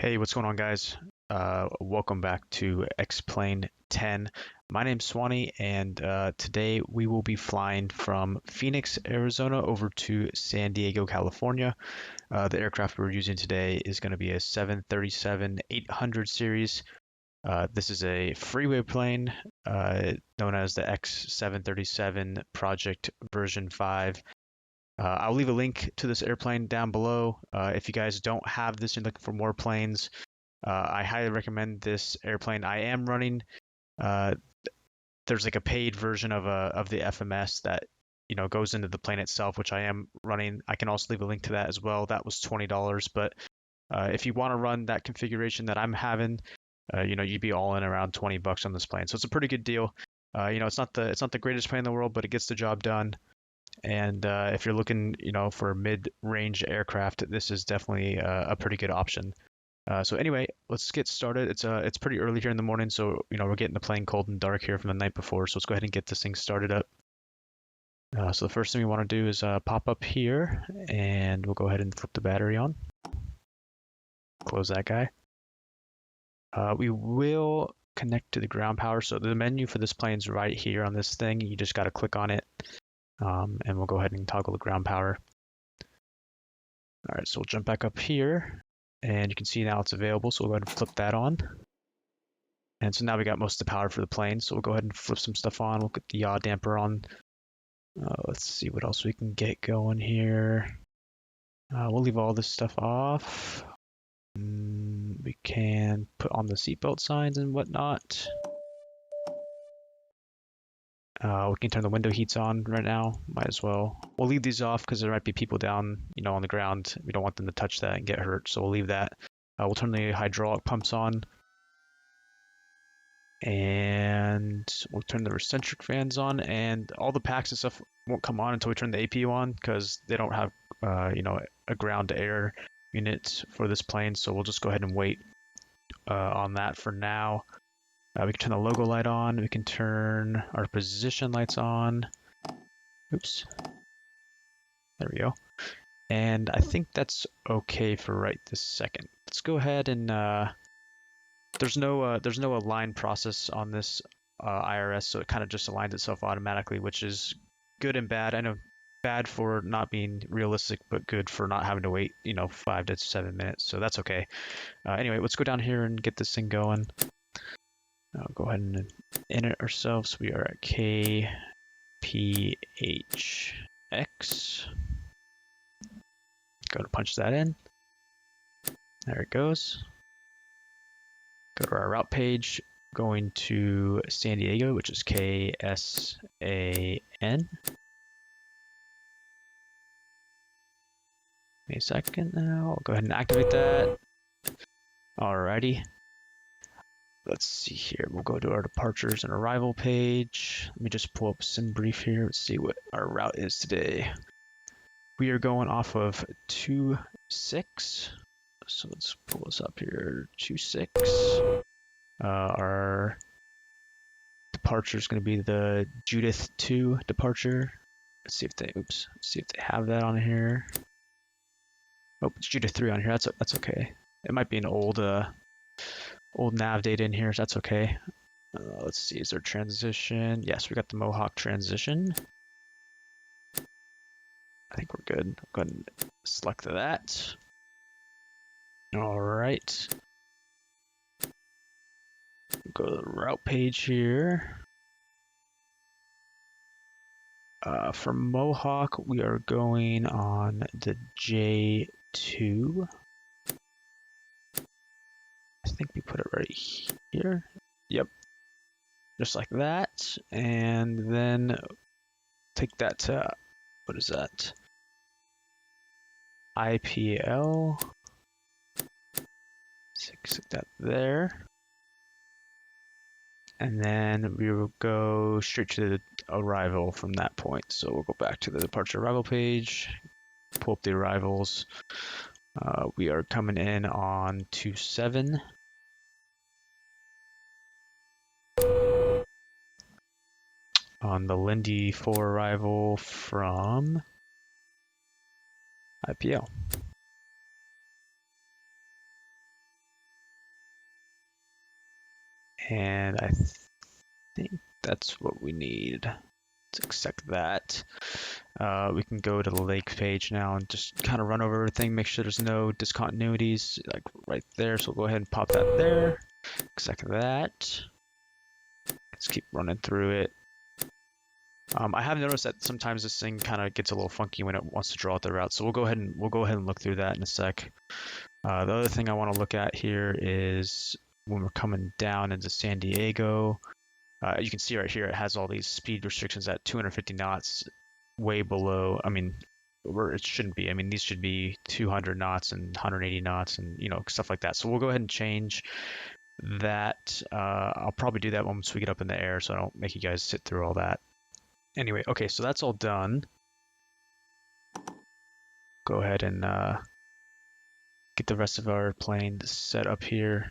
Hey, what's going on, guys? Welcome back to X-Plane 10. My name's Swanny, and today we will be flying from Phoenix, Arizona over to San Diego, California. The aircraft we're using today is going to be a 737-800 series. This is a freeway plane known as the X737 Project version 5. I'll leave a link to this airplane down below. If you guys don't have this and looking for more planes, I highly recommend this airplane. I am running. There's like a paid version of the FMS that goes into the plane itself, which I am running. I can also leave a link to that as well. That was $20, but if you want to run that configuration that I'm having, you'd be all in around $20 on this plane. So it's a pretty good deal. It's not the greatest plane in the world, but it gets the job done. And if you're looking, for a mid-range aircraft, this is definitely a pretty good option. So anyway, let's get started. It's pretty early here in the morning, so we're getting the plane cold and dark here from the night before. So let's go ahead and get this thing started up. So the first thing we want to do is pop up here, and we'll go ahead and flip the battery on. Close that guy. We will connect to the ground power. So the menu for this plane's right here on this thing. You just got to click on it. And we'll go ahead and toggle the ground power. All right, so we'll jump back up here, and you can see now it's available. So we'll go ahead and flip that on. And so now we got most of the power for the plane. So we'll go ahead and flip some stuff on. We'll get the yaw damper on. Let's see what else we can get going here. We'll leave all this stuff off. We can put on the seatbelt signs and whatnot. We can turn the window heats on right now. Might as well. We'll leave these off because there might be people down, on the ground. We don't want them to touch that and get hurt, so we'll leave that. We'll turn the hydraulic pumps on. And we'll turn the eccentric fans on. And all the packs and stuff won't come on until we turn the APU on because they don't have, a ground air unit for this plane. So we'll just go ahead and wait on that for now. We can turn the logo light on. We can turn our position lights on. Oops. There we go. And I think that's okay for right this second. Let's go ahead and there's no align process on this IRS, so it kind of just aligns itself automatically, which is good and bad. I know bad for not being realistic, but good for not having to wait 5 to 7 minutes. So that's okay. Anyway, let's go down here and get this thing going. I'll go ahead and enter ourselves. We are at KPHX. Go to punch that in. There it goes. Go to our route page. Going to San Diego, which is KSAN. Give me a second now. I'll go ahead and activate that. Alrighty. Let's see here. We'll go to our departures and arrival page. Let me just pull up SimBrief here. Let's see what our route is today. We are going off of 26. So let's pull this up here. 26. Our departure is going to be the Judith 2 departure. Let's see if they have that on here. Oh, it's Judith 3 on here. That's okay. It might be an old nav data in here, so that's okay. Let's see, is there transition? Yes, we got the Mohawk transition. I think we're good. Go ahead and select that. All right. Go to the route page here. For Mohawk, we are going on the J2. I think we put it right here. Yep. Just like that. And then take that to, what is that? IPL. Stick that there. And then we will go straight to the arrival from that point. So we'll go back to the departure arrival page, pull up the arrivals. We are coming in on 27. On the Lindy 4 arrival from IPL. And I think that's what we need. Let's accept that. We can go to the lake page now and just kind of run over everything, make sure there's no discontinuities like right there. So we'll go ahead and pop that there. Accept that. Let's keep running through it. I have noticed that sometimes this thing kind of gets a little funky when it wants to draw out the route, so we'll go ahead and look through that in a sec. The other thing I want to look at here is when we're coming down into San Diego. You can see right here it has all these speed restrictions at 250 knots, way below. I mean, where it shouldn't be. I mean, these should be 200 knots and 180 knots and stuff like that. So we'll go ahead and change that. I'll probably do that once we get up in the air, so I don't make you guys sit through all that. Anyway, okay, so that's all done. Go ahead and get the rest of our plane set up here.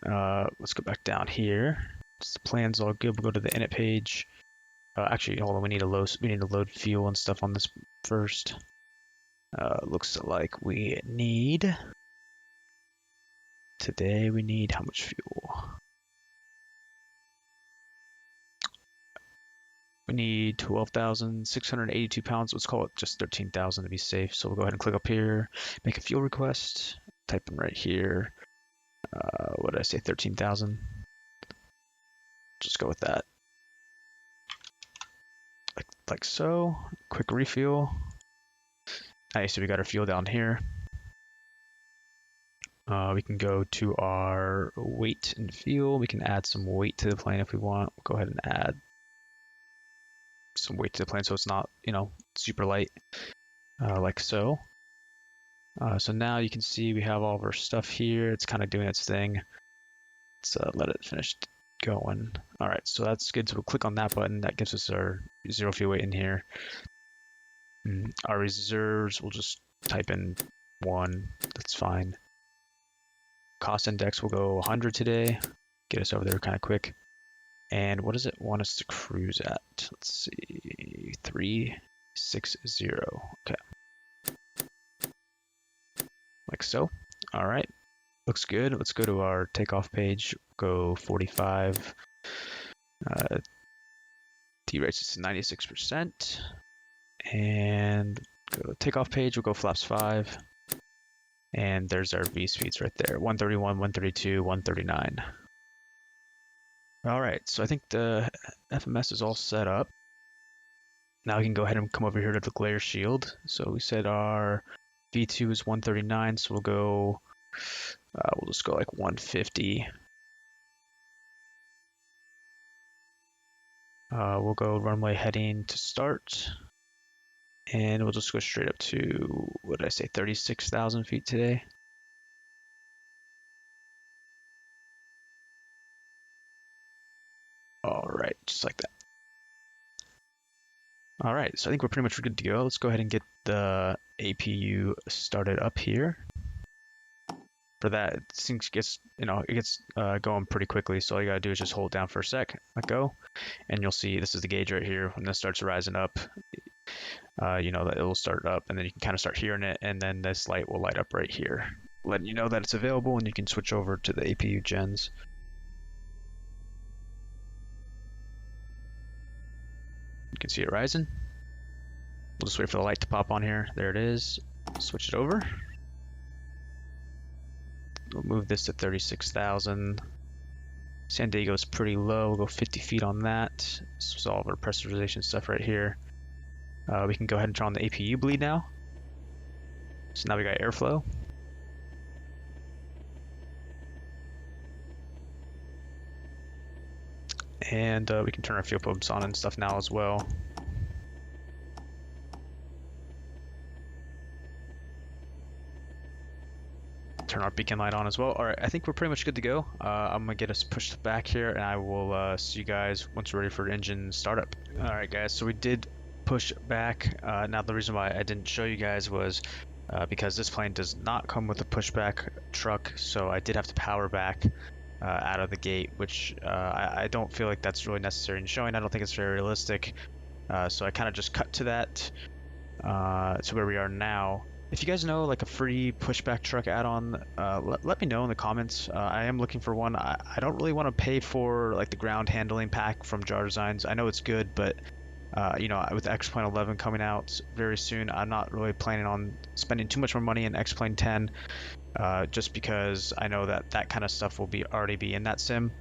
Let's go back down here. So the plan's all good. We'll go to the init page. Actually, hold on. We need to load fuel and stuff on this first. Looks like we need today. We need how much fuel? We need 12,682 pounds. Let's call it just 13,000 to be safe. So we'll go ahead and click up here, make a fuel request, type in right here. What did I say? 13,000. Just go with that. Like so. Quick refuel. Nice. So we got our fuel down here. We can go to our weight and fuel. We can add some weight to the plane if we want. We'll go ahead and add some weight to the plane so it's not, super light, like so. So now you can see we have all of our stuff here. It's kind of doing its thing. Let's let it finish going. All right, so that's good. So we'll click on that button. That gives us our zero fuel weight in here. Our reserves, we'll just type in 1. That's fine. Cost index, we'll go 100 today. Get us over there kind of quick. And what does it want us to cruise at? Let's see, 360. Okay. Like so. All right. Looks good. Let's go to our takeoff page. Go 45. D-rates to 96%. And go to takeoff page. We'll go flaps 5. And there's our V speeds right there. 131, 132, 139. All right, so I think the FMS is all set up. Now we can go ahead and come over here to the glare shield. So we said our V2 is 139, so we'll just go like 150. We'll go runway heading to start. And we'll just go straight up to, what did I say, 36,000 feet today. All right, just like that. All right, so I think we're pretty much good to go. Let's go ahead and get the APU started up here. For that, it gets going pretty quickly. So all you gotta do is just hold down for a sec, let go, and you'll see this is the gauge right here. When this starts rising up, that it will start up, and then you can kind of start hearing it, and then this light will light up right here, letting you know that it's available, and you can switch over to the APU gens. You can see it rising. We'll just wait for the light to pop on here. There it is. Switch it over. We'll move this to 36,000. San Diego's pretty low. We'll go 50 feet on that. This is all of our pressurization stuff right here. We can go ahead and turn on the APU bleed now. So now we got airflow. And we can turn our fuel pumps on and stuff now as well. Turn our beacon light on as well. All right, I think we're pretty much good to go. I'm gonna get us pushed back here, and I will see you guys once we're ready for engine startup. All right, guys, so we did push back. Now the reason why I didn't show you guys was because this plane does not come with a pushback truck, so I did have to power back out of the gate, which I don't feel like that's really necessary in showing. I don't think it's very realistic. So I kind of just cut to that, to where we are now. If you guys know like a free pushback truck add-on, let me know in the comments. I am looking for one. I don't really want to pay for like the ground handling pack from Jar Designs. I know it's good, but you know, with X-Plane 11 coming out very soon, I'm not really planning on spending too much more money in X-Plane 10, just because I know that that kind of stuff will already be in that sim.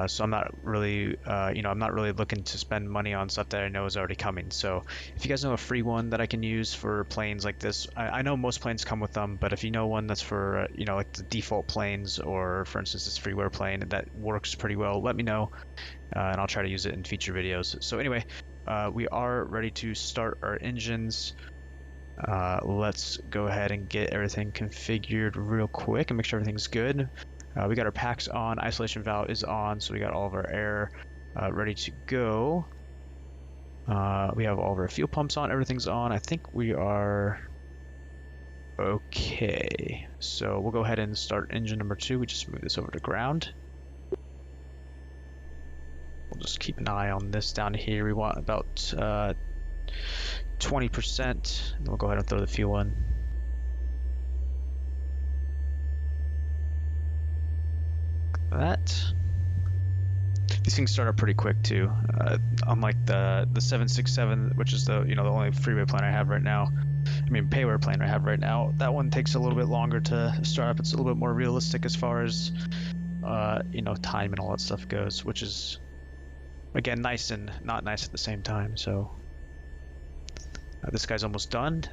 So I'm not really, you know, I'm not really looking to spend money on stuff that I know is already coming. So if you guys know a free one that I can use for planes like this, I know most planes come with them, but if you know one that's for, you know, like the default planes, or for instance this freeware plane that works pretty well, let me know, and I'll try to use it in future videos. So anyway, we are ready to start our engines. Let's go ahead and get everything configured real quick and make sure everything's good. We got our packs on, isolation valve is on, so we got all of our air ready to go. We have all of our fuel pumps on, everything's on. I think we are okay. So we'll go ahead and start engine number 2. We just move this over to ground. We'll just keep an eye on this down here. We want about 20%, and we'll go ahead and throw the fuel in. That. These things start up pretty quick too, unlike the 767, which is the, you know, the only freeway plane I have right now. I mean, payware plane I have right now. That one takes a little bit longer to start up. It's a little bit more realistic as far as you know, time and all that stuff goes, which is again nice and not nice at the same time. So this guy's almost done.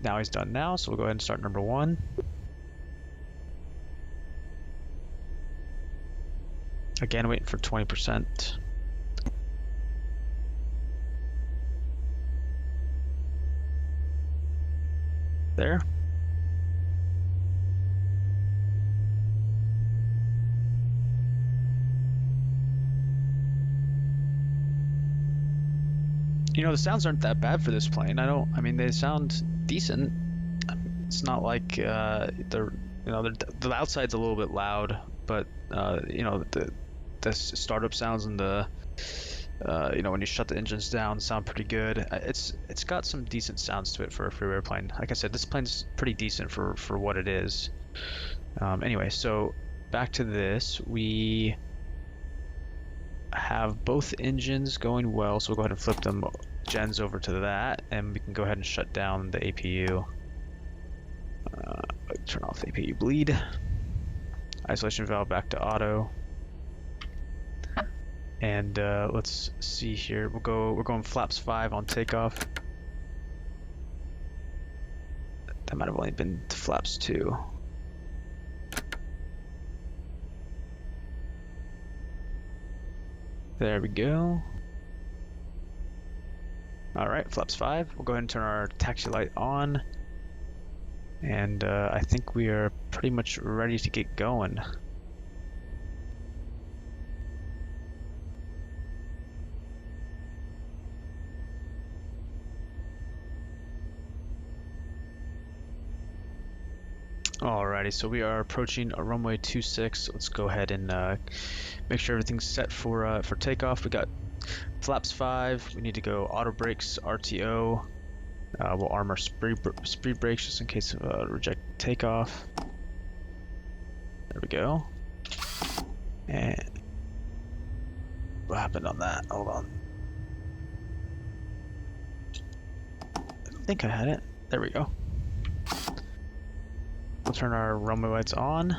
Now he's done now, so we'll go ahead and start number 1. Again, waiting for 20%. There. You know, the sounds aren't that bad for this plane. I mean, they sound decent. It's not like they're, you know, the outside's a little bit loud, but you know, the startup sounds and the you know, when you shut the engines down, sound pretty good. It's got some decent sounds to it for a freeware plane. Like I said, this plane's pretty decent for what it is. Anyway, so back to this. We have both engines going well, so we'll go ahead and flip them gens over to that, and we can go ahead and shut down the APU. Turn off the APU bleed. Isolation valve back to auto. And let's see here. We're going flaps 5 on takeoff. That might have only been to flaps 2. There we go. All right, flaps 5. We'll go ahead and turn our taxi light on. And I think we are pretty much ready to get going. Alrighty, so we are approaching a runway 26. Let's go ahead and make sure everything's set for takeoff. We got flaps 5. We need to go auto brakes, RTO. We'll arm our speed brakes just in case of reject takeoff. There we go. And what happened on that? Hold on. I think I had it. There we go. We'll turn our runway lights on.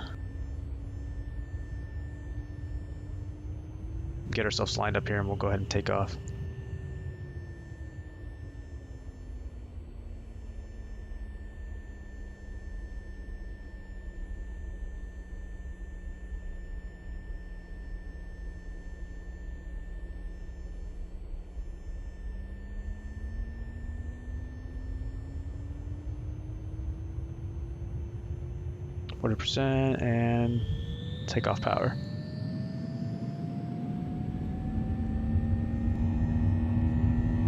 Get ourselves lined up here and we'll go ahead and take off. %, and takeoff power.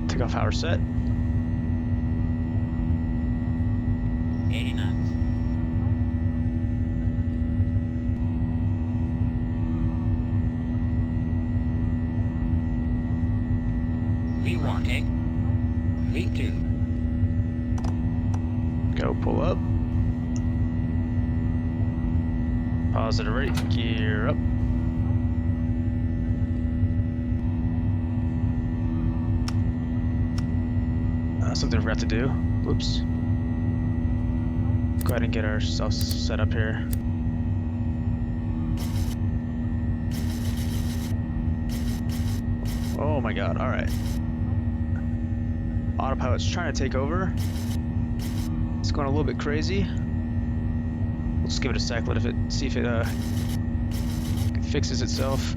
Takeoff power set. 80 knots. V1, V2. Pull up. Positive right, gear up. Something I forgot to do. Whoops. Go ahead and get ourselves set up here. Oh my god, alright. Autopilot's trying to take over. It's going a little bit crazy. We'll just give it a sec, let it see if it fixes itself.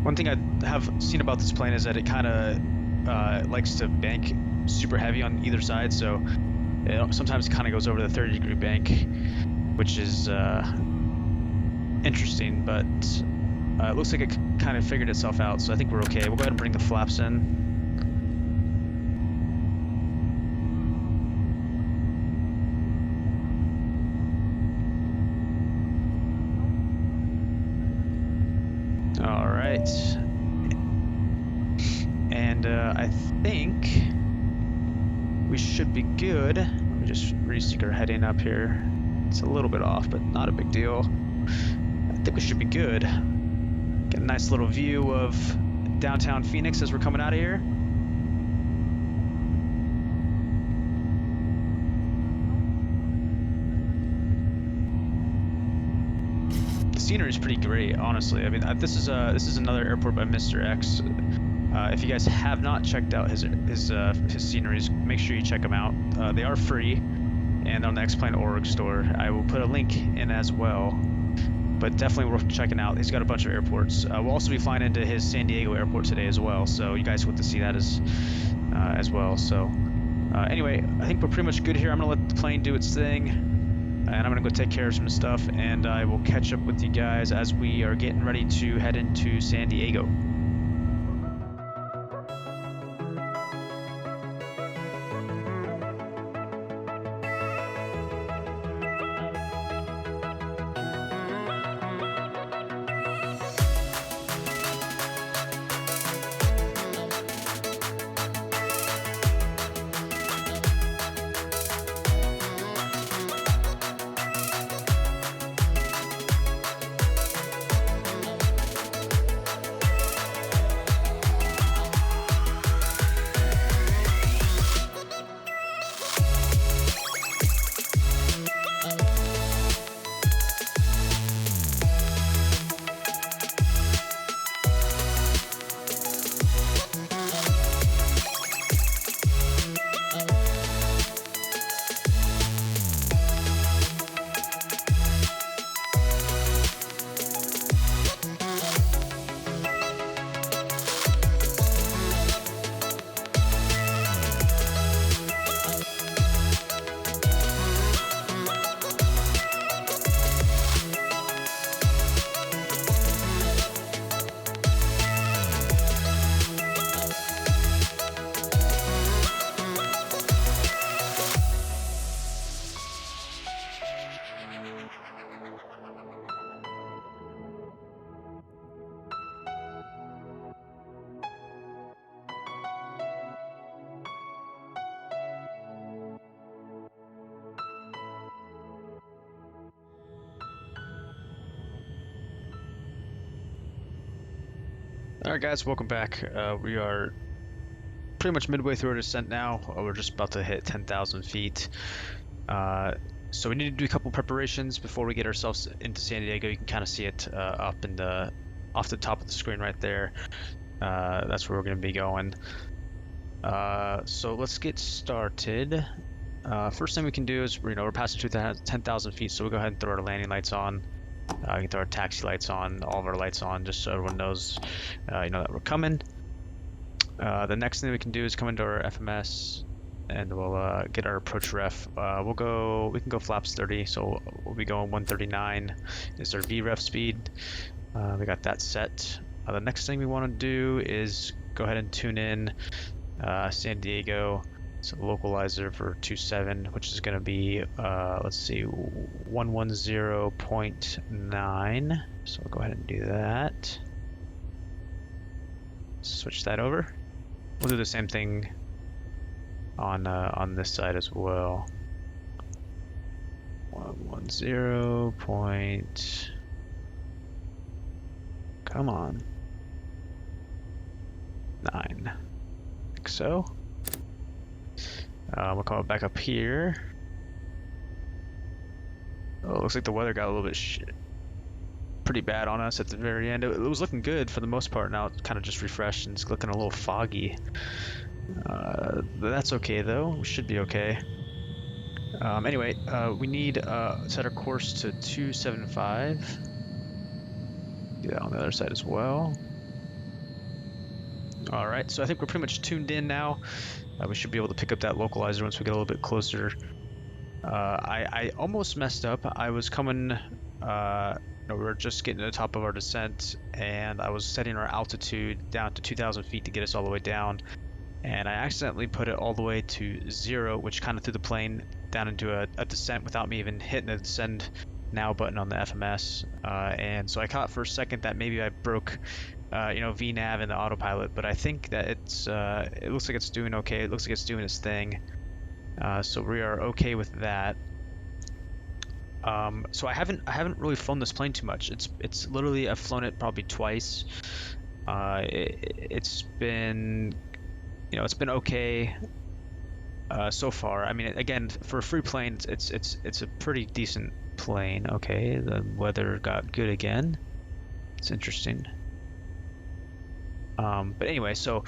One thing I have seen about this plane is that it kind of likes to bank super heavy on either side, so sometimes it kind of goes over the 30-degree bank, which is interesting, but it looks like it kind of figured itself out, so I think we're okay. We'll go ahead and bring the flaps in. All right. And I think we should be good. Let me just reseek our heading up here. It's a little bit off, but not a big deal. I think we should be good. Get a nice little view of downtown Phoenix as we're coming out of here. The scenery is pretty great, honestly. I mean, this is another airport by Mr. X. If you guys have not checked out his sceneries, make sure you check them out. They are free, and on the Xplane.org store. I will put a link in as well, but definitely worth checking out. He's got a bunch of airports. We'll also be flying into his San Diego airport today as well, so you guys get to see that as well. So anyway, I think we're pretty much good here. I'm gonna let the plane do its thing, and I'm gonna go take care of some stuff, and I will catch up with you guys as we are getting ready to head into San Diego. Alright guys, welcome back. We are pretty much midway through our descent now. We're just about to hit 10,000 feet. So we need to do a couple preparations before we get ourselves into San Diego. You can kind of see it up in off the top of the screen right there. That's where we're going to be going. So let's get started. First thing we can do is, we're passing through 10,000 feet, so we'll go ahead and throw our landing lights on. We can throw our taxi lights on, all of our lights on, just so everyone knows, that we're coming. The next thing we can do is come into our FMS, and we'll get our approach ref. We can go flaps 30, so we'll be going 139 is our VREF speed. We got that set. The next thing we want to do is go ahead and tune in San Diego. So localizer for 27, which is going to be, let's see, 110.9. So we'll go ahead and do that. Switch that over. We'll do the same thing on this side as well. 110 point. Come on. 9. Like so. We'll call it back up here. Oh, it looks like the weather got a little bit pretty bad on us at the very end. It was looking good for the most part. Now it's kind of just refreshed and it's looking a little foggy. But that's okay though. We should be okay. Anyway, we need set our course to 275. Do that on the other side as well. All right, so I think we're pretty much tuned in now. We should be able to pick up that localizer once we get a little bit closer. I almost messed up. I was coming, we were just getting to the top of our descent, and I was setting our altitude down to 2,000 feet to get us all the way down. And I accidentally put it all the way to 0, which kind of threw the plane down into a descent without me even hitting the send now button on the FMS. And so I caught for a second that maybe I broke, VNav and the autopilot, but I think that it looks like it's doing okay. It looks like it's doing its thing. So we are okay with that. So I haven't really flown this plane too much. It's literally, I've flown it probably twice. It's been, it's been okay so far. I mean, again, for a free plane, it's a pretty decent plane. Okay, the weather got good again. It's interesting. But anyway, so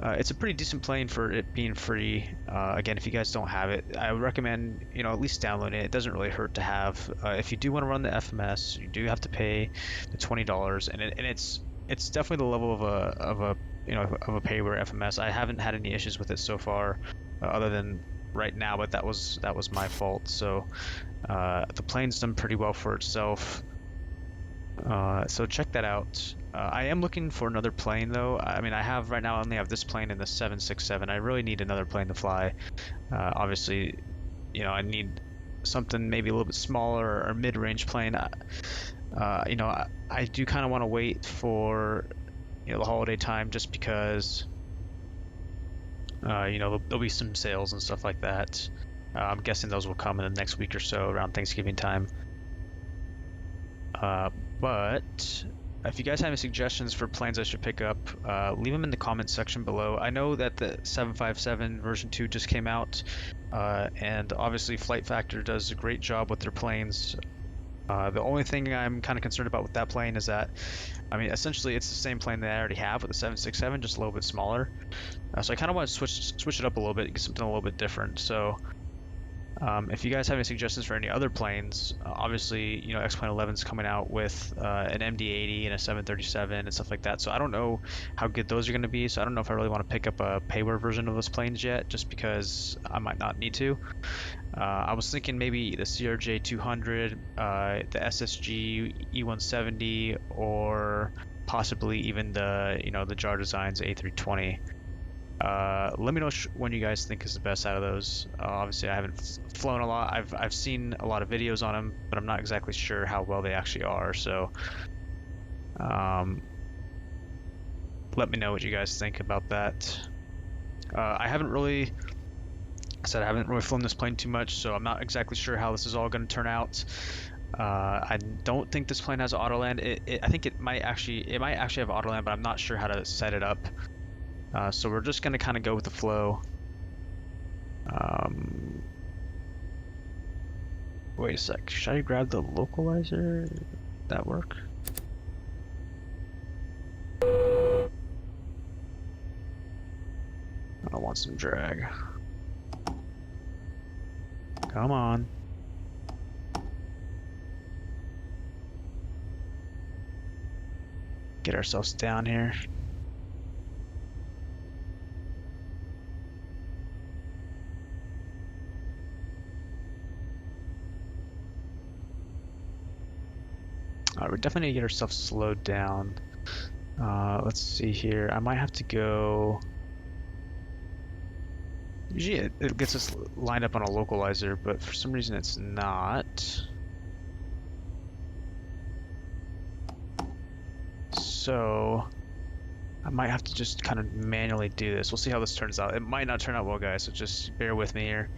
it's a pretty decent plane for it being free. Again, if you guys don't have it, I would recommend, at least download it. It doesn't really hurt to have. If you do want to run the FMS, you do have to pay the $20, and it's definitely the level of a payware FMS. I haven't had any issues with it so far, other than right now, but that was my fault. So the plane's done pretty well for itself. So check that out. I am looking for another plane though. I mean, I only have this plane and the 767. I really need another plane to fly. Obviously, I need something maybe a little bit smaller or mid-range plane. I do kind of want to wait for the holiday time, just because there'll be some sales and stuff like that. I'm guessing those will come in the next week or so around Thanksgiving time. But if you guys have any suggestions for planes I should pick up, leave them in the comments section below. I know that the 757 version 2 just came out, and obviously Flight Factor does a great job with their planes. The only thing I'm kind of concerned about with that plane is that, I mean, essentially it's the same plane that I already have with the 767, just a little bit smaller. So I kind of want to switch it up a little bit, get something a little bit different. So if you guys have any suggestions for any other planes, obviously, X-Plane 11 is coming out with an MD-80 and a 737 and stuff like that. So I don't know how good those are going to be. So I don't know if I really want to pick up a payware version of those planes yet, just because I might not need to. I was thinking maybe the CRJ 200, the SSG E170, or possibly even the the JAR Designs A320. Let me know when you guys think is the best out of those. Obviously, I haven't flown a lot. I've seen a lot of videos on them, but I'm not exactly sure how well they actually are. So, let me know what you guys think about that. I haven't really flown this plane too much, so I'm not exactly sure how this is all going to turn out. I don't think this plane has auto land. I think it might actually have auto land, but I'm not sure how to set it up. So we're just going to kind of go with the flow. Wait a sec. Should I grab the localizer? Did that work? I want some drag. Come on. Get ourselves down here. We definitely need to get ourselves slowed down. Let's see here. I might have to go. Usually it gets us lined up on a localizer, but for some reason it's not. So I might have to just kind of manually do this. We'll see how this turns out. It might not turn out well, guys, so just bear with me here.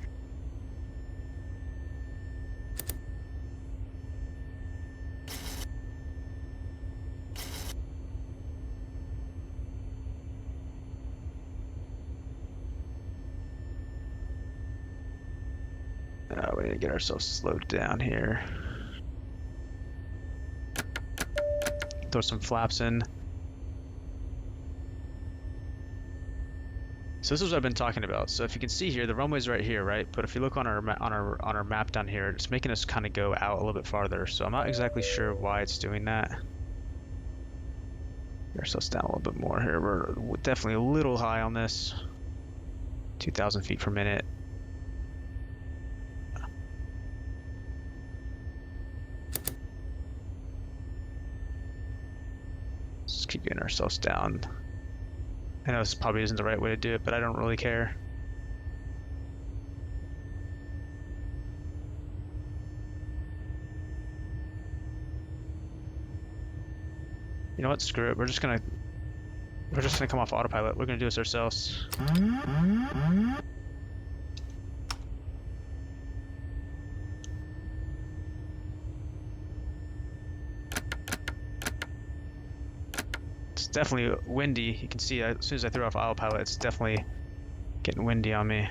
we need to get ourselves slowed down here. Throw some flaps in. So this is what I've been talking about. So if you can see here, the runway's right here, right? But if you look on our map down here, it's making us kind of go out a little bit farther. So I'm not exactly sure why it's doing that. Get ourselves down a little bit more here. We're definitely a little high on this. 2,000 feet per minute. Just keep getting ourselves down. I know this probably isn't the right way to do it, but I don't really care. You know what? Screw it. We're just gonna come off autopilot. We're gonna do this ourselves. It's definitely windy. You can see as soon as I threw off autopilot, it's definitely getting windy on me.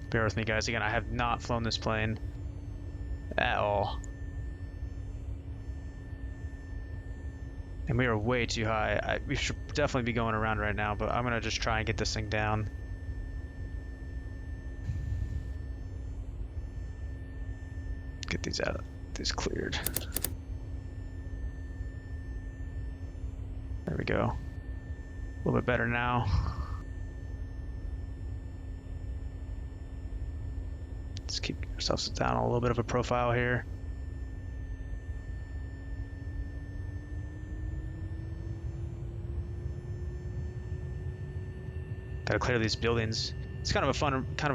Bear with me, guys. Again, I have not flown this plane at all. And we are way too high. We should definitely be going around right now, but I'm gonna just try and get this thing down. Get these out. These cleared. There we go. A little bit better now. Let's keep ourselves down a little bit of a profile here. Gotta clear these buildings. It's kind of a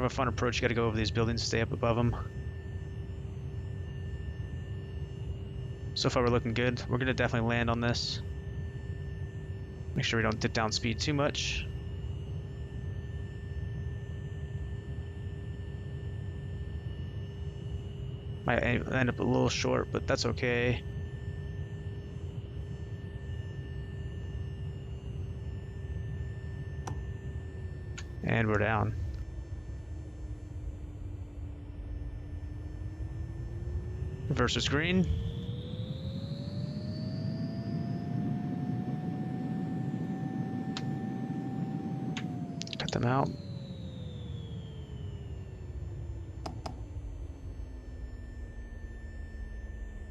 fun approach. You gotta go over these buildings, stay up above them. So far we're looking good. We're gonna definitely land on this. Make sure we don't dip down speed too much. Might end up a little short, but that's okay. And we're down. Versus green. Cut them out.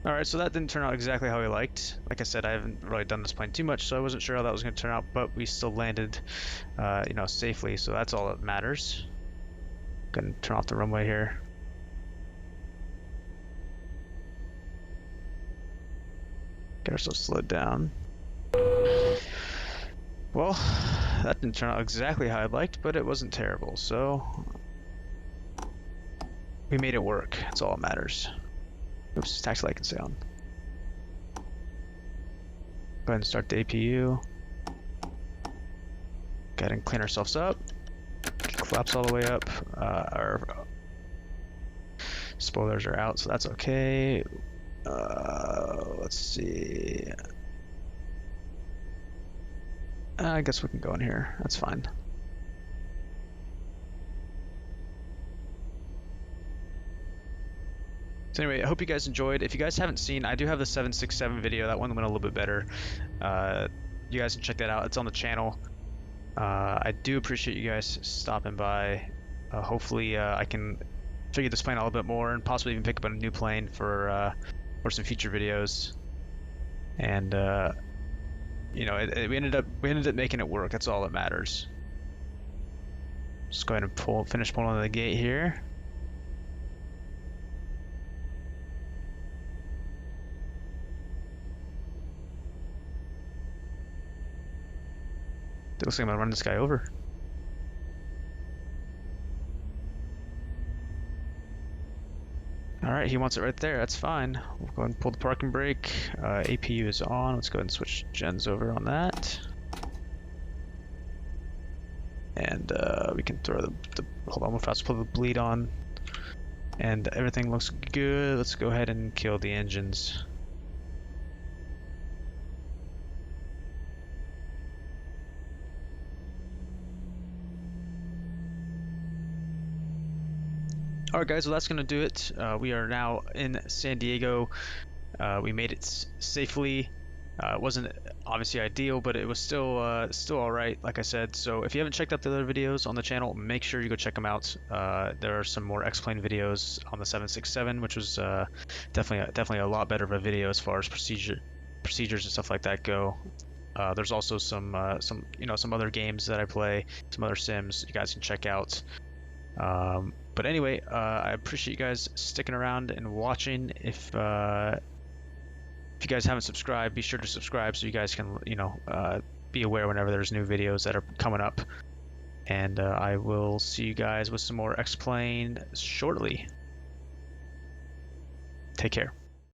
Alright, so that didn't turn out exactly how we liked. Like I said, I haven't really done this plane too much, so I wasn't sure how that was going to turn out, but we still landed, you know, safely, so that's all that matters. Gonna turn off the runway here. Get ourselves slowed down. Well, that didn't turn out exactly how I liked, but it wasn't terrible, so we made it work. That's all that matters. Oops, taxi light can stay on. Go ahead and start the APU. Go ahead and clean ourselves up. Flaps all the way up. Our spoilers are out, so that's okay. Let's see. I guess we can go in here. That's fine. So anyway, I hope you guys enjoyed. If you guys haven't seen, I do have the 767 video. That one went a little bit better. You guys can check that out. It's on the channel. I do appreciate you guys stopping by. Hopefully I can figure this plane out a little bit more and possibly even pick up a new plane for some future videos. And you know, we ended up making it work. That's all that matters. Just go ahead and finish pulling the gate here. It looks like I'm gonna run this guy over. Alright, he wants it right there. That's fine. We'll go ahead and pull the parking brake. APU is on. Let's go ahead and switch gens over on that. And we can throw the hold on, we'll fast pull the bleed on. And everything looks good. Let's go ahead and kill the engines. All right, guys. Well, that's gonna do it. We are now in San Diego. We made it safely. It wasn't obviously ideal, but it was still all right, like I said. So if you haven't checked out the other videos on the channel, make sure you go check them out. There are some more X-Plane videos on the 767, which was definitely a lot better of a video as far as procedures and stuff like that go. There's also some other games that I play, some other sims you guys can check out. But anyway, I appreciate you guys sticking around and watching. If you guys haven't subscribed, be sure to subscribe so you guys can, be aware whenever there's new videos that are coming up. And I will see you guys with some more X-Plane shortly. Take care.